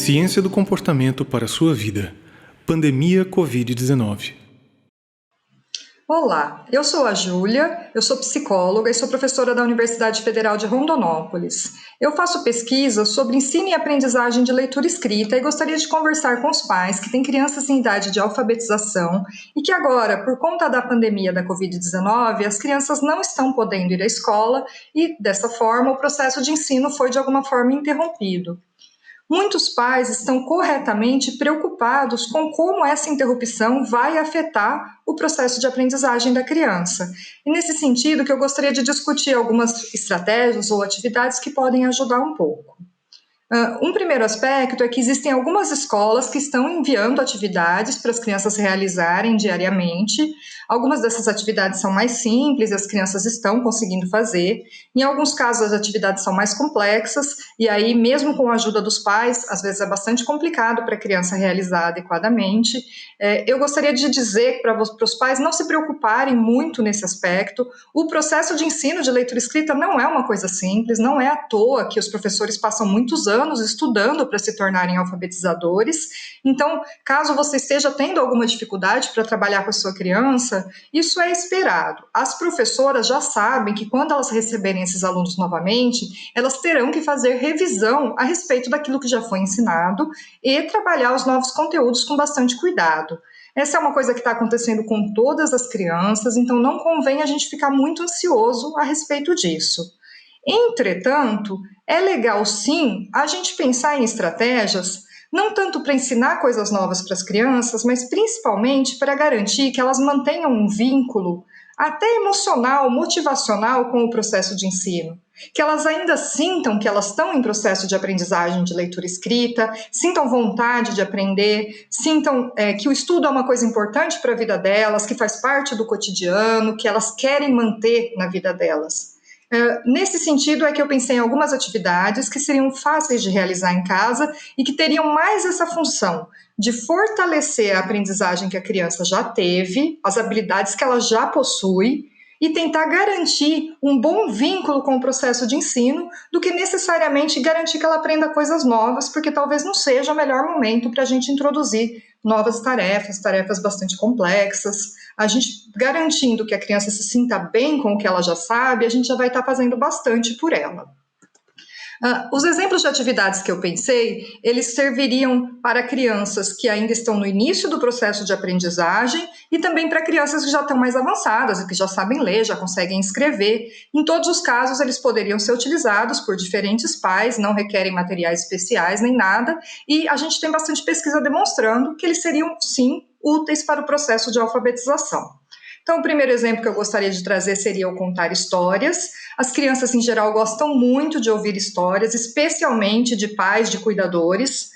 Ciência do comportamento para a sua vida. Pandemia Covid-19. Olá, eu sou a Júlia, eu sou psicóloga e sou professora da Universidade Federal de Rondonópolis. Eu faço pesquisa sobre ensino e aprendizagem de leitura escrita e gostaria de conversar com os pais que têm crianças em idade de alfabetização e que agora, por conta da pandemia da Covid-19, as crianças não estão podendo ir à escola e, dessa forma, o processo de ensino foi de alguma forma interrompido. Muitos pais estão corretamente preocupados com como essa interrupção vai afetar o processo de aprendizagem da criança. E nesse sentido que eu gostaria de discutir algumas estratégias ou atividades que podem ajudar um pouco. Um primeiro aspecto é que existem algumas escolas que estão enviando atividades para as crianças realizarem diariamente. Algumas dessas atividades são mais simples, as crianças estão conseguindo fazer. Em alguns casos, as atividades são mais complexas, e aí, mesmo com a ajuda dos pais, às vezes é bastante complicado para a criança realizar adequadamente. Eu gostaria de dizer para os pais não se preocuparem muito nesse aspecto. O processo de ensino de leitura escrita não é uma coisa simples, não é à toa que os professores passam muitos anos estudando para se tornarem alfabetizadores. Então, caso você esteja tendo alguma dificuldade para trabalhar com a sua criança, isso é esperado. As professoras já sabem que quando elas receberem esses alunos novamente, elas terão que fazer revisão a respeito daquilo que já foi ensinado e trabalhar os novos conteúdos com bastante cuidado. Essa é uma coisa que está acontecendo com todas as crianças, então não convém a gente ficar muito ansioso a respeito disso. Entretanto, é legal sim a gente pensar em estratégias, não tanto para ensinar coisas novas para as crianças, mas principalmente para garantir que elas mantenham um vínculo, até emocional, motivacional, com o processo de ensino. Que elas ainda sintam que elas estão em processo de aprendizagem de leitura escrita, sintam vontade de aprender, sintam que o estudo é uma coisa importante para a vida delas, que faz parte do cotidiano, que elas querem manter na vida delas. Nesse sentido é que eu pensei em algumas atividades que seriam fáceis de realizar em casa e que teriam mais essa função de fortalecer a aprendizagem que a criança já teve, as habilidades que ela já possui, e tentar garantir um bom vínculo com o processo de ensino, do que necessariamente garantir que ela aprenda coisas novas, porque talvez não seja o melhor momento para a gente introduzir novas tarefas bastante complexas. A gente garantindo que a criança se sinta bem com o que ela já sabe, a gente já vai estar fazendo bastante por ela. Os exemplos de atividades que eu pensei, eles serviriam para crianças que ainda estão no início do processo de aprendizagem e também para crianças que já estão mais avançadas e que já sabem ler, já conseguem escrever. Em todos os casos, eles poderiam ser utilizados por diferentes pais, não requerem materiais especiais nem nada, e a gente tem bastante pesquisa demonstrando que eles seriam, sim, úteis para o processo de alfabetização. Então, o primeiro exemplo que eu gostaria de trazer seria o contar histórias. As crianças, em geral, gostam muito de ouvir histórias, especialmente de pais, de cuidadores.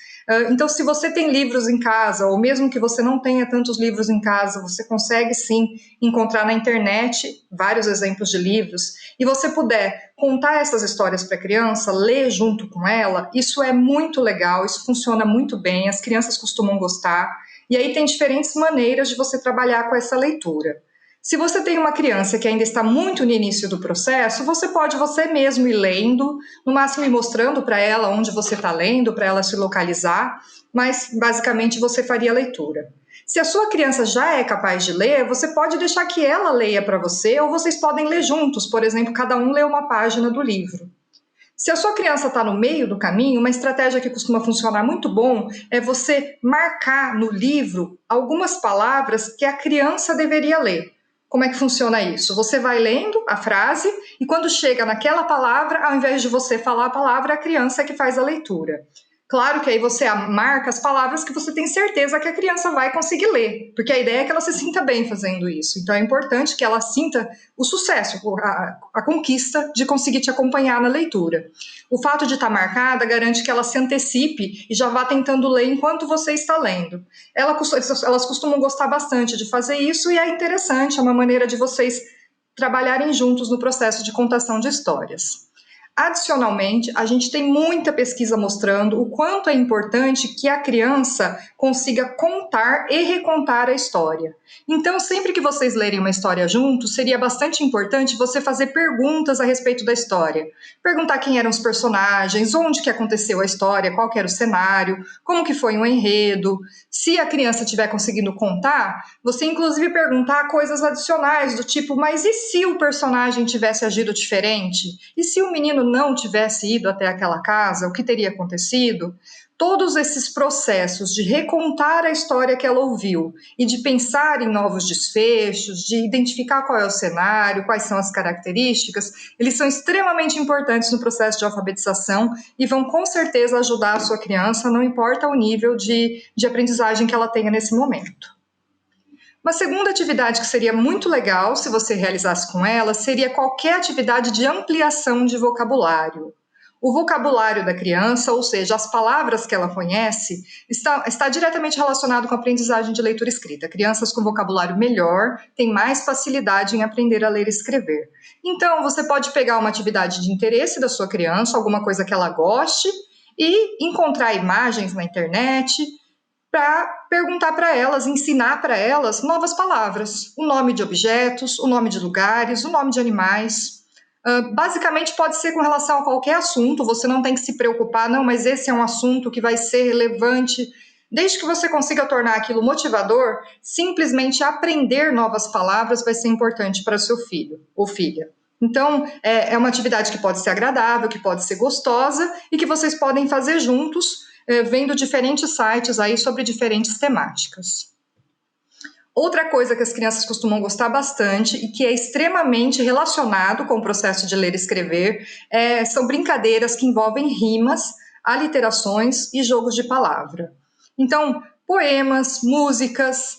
Então, se você tem livros em casa, ou mesmo que você não tenha tantos livros em casa, você consegue, sim, encontrar na internet vários exemplos de livros, e você puder contar essas histórias para a criança, ler junto com ela, isso é muito legal, isso funciona muito bem, as crianças costumam gostar, e aí tem diferentes maneiras de você trabalhar com essa leitura. Se você tem uma criança que ainda está muito no início do processo, você pode você mesmo ir lendo, no máximo ir mostrando para ela onde você está lendo, para ela se localizar, mas basicamente você faria a leitura. Se a sua criança já é capaz de ler, você pode deixar que ela leia para você, ou vocês podem ler juntos, por exemplo, cada um lê uma página do livro. Se a sua criança está no meio do caminho, uma estratégia que costuma funcionar muito bom é você marcar no livro algumas palavras que a criança deveria ler. Como é que funciona isso? Você vai lendo a frase e quando chega naquela palavra, ao invés de você falar a palavra, a criança é que faz a leitura. Claro que aí você marca as palavras que você tem certeza que a criança vai conseguir ler, porque a ideia é que ela se sinta bem fazendo isso. Então é importante que ela sinta o sucesso, a conquista de conseguir te acompanhar na leitura. O fato de estar marcada garante que ela se antecipe e já vá tentando ler enquanto você está lendo. Elas costumam gostar bastante de fazer isso e é interessante, é uma maneira de vocês trabalharem juntos no processo de contação de histórias. Adicionalmente, a gente tem muita pesquisa mostrando o quanto é importante que a criança consiga contar e recontar a história. Então, sempre que vocês lerem uma história juntos, seria bastante importante você fazer perguntas a respeito da história. Perguntar quem eram os personagens, onde que aconteceu a história, qual que era o cenário, como que foi o enredo. Se a criança estiver conseguindo contar, você inclusive perguntar coisas adicionais, do tipo, mas e se o personagem tivesse agido diferente? E se o menino não tivesse ido até aquela casa, o que teria acontecido? Todos esses processos de recontar a história que ela ouviu e de pensar em novos desfechos, de identificar qual é o cenário, quais são as características, eles são extremamente importantes no processo de alfabetização e vão com certeza ajudar a sua criança, não importa o nível de aprendizagem que ela tenha nesse momento. Uma segunda atividade que seria muito legal se você realizasse com ela seria qualquer atividade de ampliação de vocabulário. O vocabulário da criança, ou seja, as palavras que ela conhece, está diretamente relacionado com a aprendizagem de leitura e escrita. Crianças com vocabulário melhor têm mais facilidade em aprender a ler e escrever. Então, você pode pegar uma atividade de interesse da sua criança, alguma coisa que ela goste, e encontrar imagens na internet para perguntar para elas, ensinar para elas novas palavras, o nome de objetos, o nome de lugares, o nome de animais. Basicamente pode ser com relação a qualquer assunto, você não tem que se preocupar, não, mas esse é um assunto que vai ser relevante. Desde que você consiga tornar aquilo motivador, simplesmente aprender novas palavras vai ser importante para seu filho ou filha. Então, é uma atividade que pode ser agradável, que pode ser gostosa e que vocês podem fazer juntos, vendo diferentes sites aí sobre diferentes temáticas. Outra coisa que as crianças costumam gostar bastante e que é extremamente relacionado com o processo de ler e escrever são brincadeiras que envolvem rimas, aliterações e jogos de palavra. Então, poemas, músicas,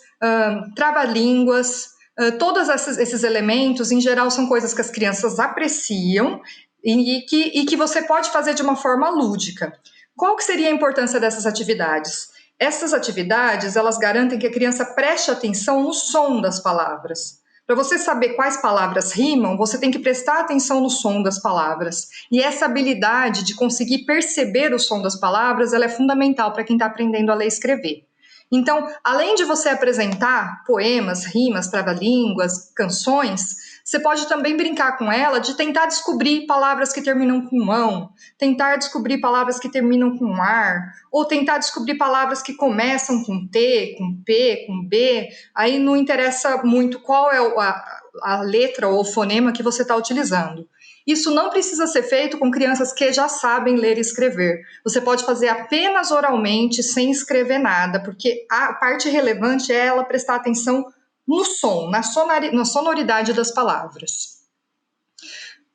trava-línguas, todos esses elementos, em geral, são coisas que as crianças apreciam e que você pode fazer de uma forma lúdica. Qual que seria a importância dessas atividades? Essas atividades, elas garantem que a criança preste atenção no som das palavras. Para você saber quais palavras rimam, você tem que prestar atenção no som das palavras. E essa habilidade de conseguir perceber o som das palavras, ela é fundamental para quem está aprendendo a ler e escrever. Então, além de você apresentar poemas, rimas, trava-línguas, canções, você pode também brincar com ela de tentar descobrir palavras que terminam com mão, tentar descobrir palavras que terminam com ar, ou tentar descobrir palavras que começam com T, com P, com B. Aí não interessa muito qual é a letra ou o fonema que você está utilizando. Isso não precisa ser feito com crianças que já sabem ler e escrever. Você pode fazer apenas oralmente, sem escrever nada, porque a parte relevante é ela prestar atenção no som, na sonoridade das palavras.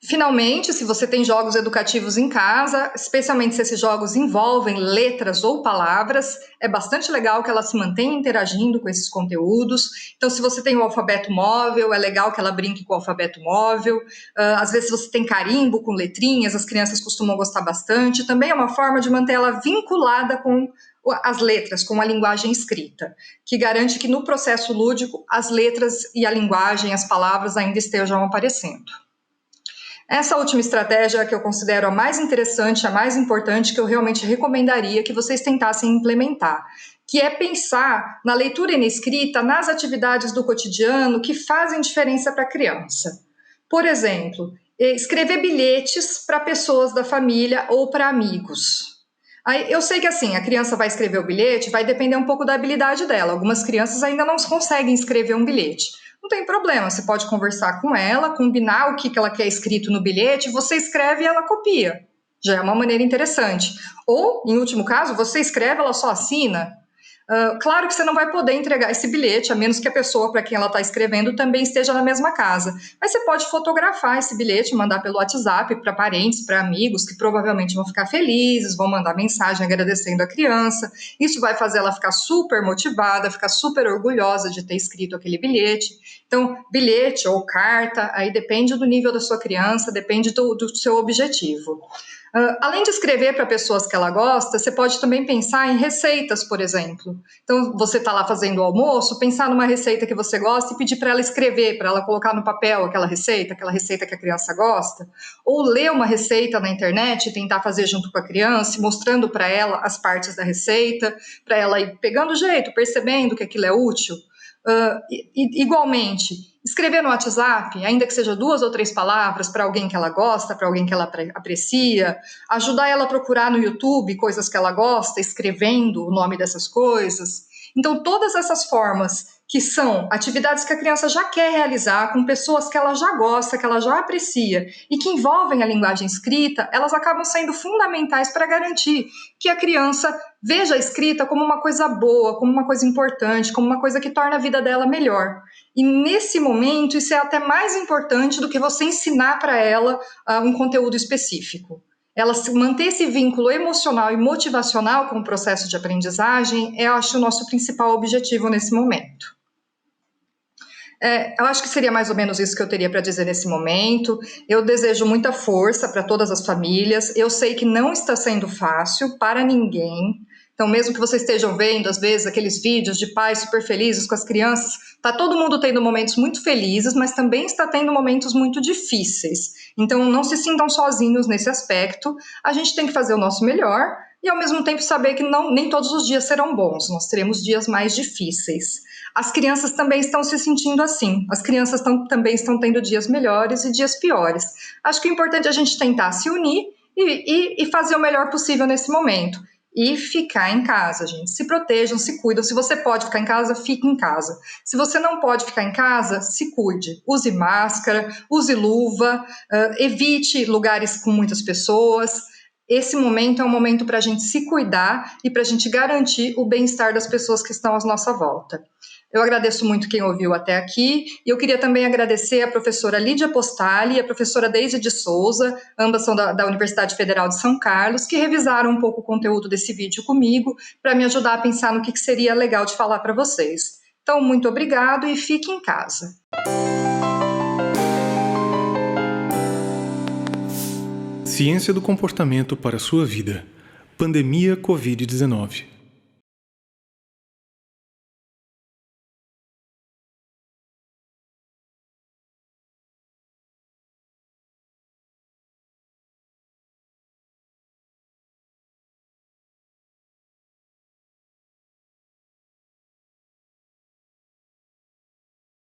Finalmente, se você tem jogos educativos em casa, especialmente se esses jogos envolvem letras ou palavras, é bastante legal que ela se mantenha interagindo com esses conteúdos. Então, se você tem o alfabeto móvel, é legal que ela brinque com o alfabeto móvel. Às vezes, se você tem carimbo com letrinhas, as crianças costumam gostar bastante. Também é uma forma de manter ela vinculada com as letras, com a linguagem escrita, que garante que no processo lúdico as letras e a linguagem, as palavras ainda estejam aparecendo. Essa última estratégia é a que eu considero a mais interessante, a mais importante, que eu realmente recomendaria que vocês tentassem implementar, que é pensar na leitura e na escrita nas atividades do cotidiano que fazem diferença para a criança. Por exemplo, escrever bilhetes para pessoas da família ou para amigos. Aí, eu sei que assim, a criança vai escrever o bilhete, vai depender um pouco da habilidade dela. Algumas crianças ainda não conseguem escrever um bilhete. Não tem problema, você pode conversar com ela, combinar o que ela quer escrito no bilhete, você escreve e ela copia. Já é uma maneira interessante. Ou, em último caso, você escreve, ela só assina. Claro que você não vai poder entregar esse bilhete, a menos que a pessoa para quem ela está escrevendo também esteja na mesma casa. Mas você pode fotografar esse bilhete, mandar pelo WhatsApp para parentes, para amigos, que provavelmente vão ficar felizes, vão mandar mensagem agradecendo a criança. Isso vai fazer ela ficar super motivada, ficar super orgulhosa de ter escrito aquele bilhete. Então, bilhete ou carta, aí depende do nível da sua criança, depende do seu objetivo. Além de escrever para pessoas que ela gosta, você pode também pensar em receitas, por exemplo. Então, você está lá fazendo o almoço, pensar numa receita que você gosta e pedir para ela escrever, para ela colocar no papel aquela receita que a criança gosta. Ou ler uma receita na internet e tentar fazer junto com a criança, mostrando para ela as partes da receita, para ela ir pegando jeito, percebendo que aquilo é útil. Igualmente, escrever no WhatsApp, ainda que seja 2 ou 3 palavras, para alguém que ela gosta, para alguém que ela aprecia, ajudar ela a procurar no YouTube coisas que ela gosta, escrevendo o nome dessas coisas. Então, todas essas formas que são atividades que a criança já quer realizar com pessoas que ela já gosta, que ela já aprecia e que envolvem a linguagem escrita, elas acabam sendo fundamentais para garantir que a criança veja a escrita como uma coisa boa, como uma coisa importante, como uma coisa que torna a vida dela melhor. E nesse momento, isso é até mais importante do que você ensinar para ela um conteúdo específico. Ela manter esse vínculo emocional e motivacional com o processo de aprendizagem é, eu acho, o nosso principal objetivo nesse momento. Eu acho que seria mais ou menos isso que eu teria para dizer nesse momento. Eu desejo muita força para todas as famílias. Eu sei que não está sendo fácil para ninguém. Então, mesmo que vocês estejam vendo, às vezes, aqueles vídeos de pais super felizes com as crianças, está todo mundo tendo momentos muito felizes, mas também está tendo momentos muito difíceis. Então, não se sintam sozinhos nesse aspecto. A gente tem que fazer o nosso melhor e, ao mesmo tempo, saber que nem todos os dias serão bons. Nós teremos dias mais difíceis. As crianças também estão se sentindo assim. As crianças também estão tendo dias melhores e dias piores. Acho que o importante é a gente tentar se unir e fazer o melhor possível nesse momento. E ficar em casa, gente. Se protejam, se cuidam. Se você pode ficar em casa, fique em casa. Se você não pode ficar em casa, se cuide. Use máscara, use luva, evite lugares com muitas pessoas. Esse momento é um momento para a gente se cuidar e para a gente garantir o bem-estar das pessoas que estão à nossa volta. Eu agradeço muito quem ouviu até aqui e eu queria também agradecer a professora Lídia Postali e a professora Deise de Souza, ambas são da Universidade Federal de São Carlos, que revisaram um pouco o conteúdo desse vídeo comigo para me ajudar a pensar no que seria legal de falar para vocês. Então, muito obrigado e fique em casa. Ciência do comportamento para a sua vida. Pandemia Covid-19.